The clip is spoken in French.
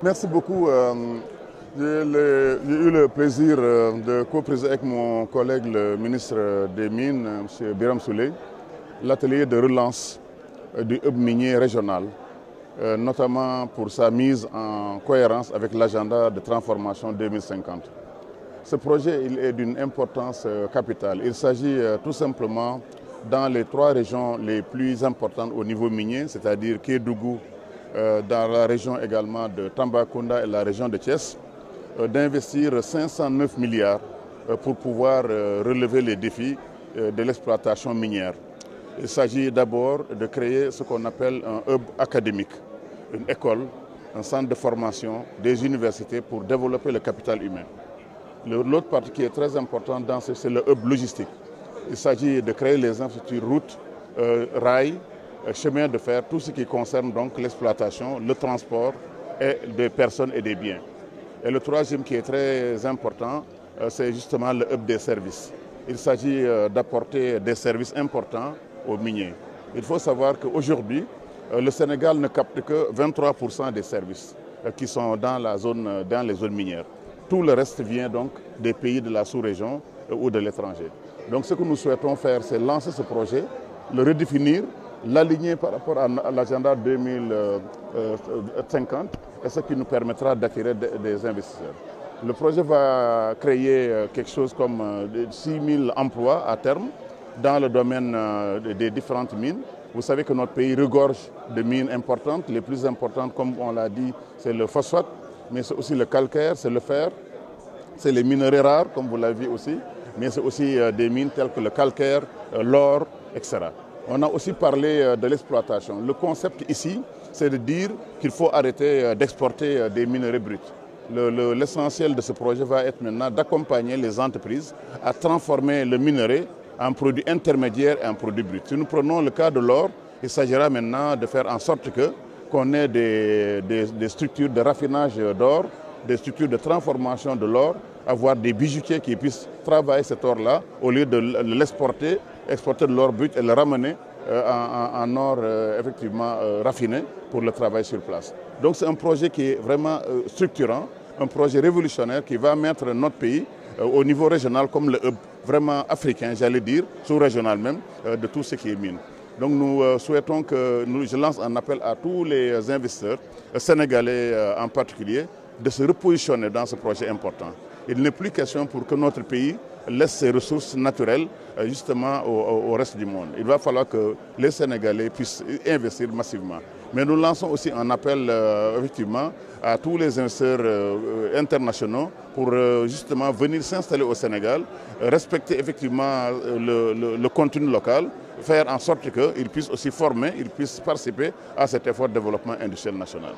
Merci beaucoup. J'ai eu le plaisir de co-présider avec mon collègue, le ministre des Mines, M. Birame Souleye, l'atelier de relance du hub minier régional, notamment pour sa mise en cohérence avec l'agenda de transformation 2050. Ce projet est d'une importance capitale. Il s'agit tout simplement dans les 3 régions les plus importantes au niveau minier, c'est-à-dire Kédougou, dans la région également de Tambacounda et la région de Thiès, d'investir 509 milliards pour pouvoir relever les défis de l'exploitation minière. Il s'agit d'abord de créer ce qu'on appelle un hub académique, une école, un centre de formation, des universités pour développer le capital humain. L'autre partie qui est très importante dans c'est le hub logistique. Il s'agit de créer les infrastructures routes, rails, chemins de fer, tout ce qui concerne donc l'exploitation, le transport des personnes et des biens. Et le troisième qui est très important, c'est justement le hub des services. Il s'agit d'apporter des services importants aux miniers. Il faut savoir qu'aujourd'hui, le Sénégal ne capte que 23% des services qui sont dans les zones minières. Tout le reste vient donc des pays de la sous-région ou de l'étranger. Donc ce que nous souhaitons faire, c'est lancer ce projet, le redéfinir, l'aligner par rapport à l'agenda 2050 et ce qui nous permettra d'attirer des investisseurs. Le projet va créer quelque chose comme 6 000 emplois à terme dans le domaine des différentes mines. Vous savez que notre pays regorge de mines importantes. Les plus importantes, comme on l'a dit, c'est le phosphate, mais c'est aussi le calcaire, c'est le fer, c'est les minerais rares, comme vous l'avez vu aussi, mais c'est aussi des mines telles que le calcaire, l'or, etc. On a aussi parlé de l'exploitation. Le concept ici, c'est de dire qu'il faut arrêter d'exporter des minerais bruts. L'essentiel de ce projet va être maintenant d'accompagner les entreprises à transformer le minerai en produit intermédiaire et en produit brut. Si nous prenons le cas de l'or, il s'agira maintenant de faire en sorte qu'on ait des structures de raffinage d'or, des structures de transformation de l'or, avoir des bijoutiers qui puissent travailler cet or-là au lieu de l'exporter, exporter de l'or brut et le ramener en or effectivement raffiné pour le travail sur place. Donc c'est un projet qui est vraiment structurant, un projet révolutionnaire qui va mettre notre pays au niveau régional comme le hub vraiment africain, j'allais dire, sous-régional même, de tout ce qui est mine. Donc nous souhaitons je lance un appel à tous les investisseurs, sénégalais en particulier, de se repositionner dans ce projet important. Il n'est plus question pour que notre pays laisse ses ressources naturelles justement au reste du monde. Il va falloir que les Sénégalais puissent investir massivement. Mais nous lançons aussi un appel effectivement à tous les investisseurs internationaux pour justement venir s'installer au Sénégal, respecter effectivement le contenu local, faire en sorte qu'ils puissent aussi former, ils puissent participer à cet effort de développement industriel national.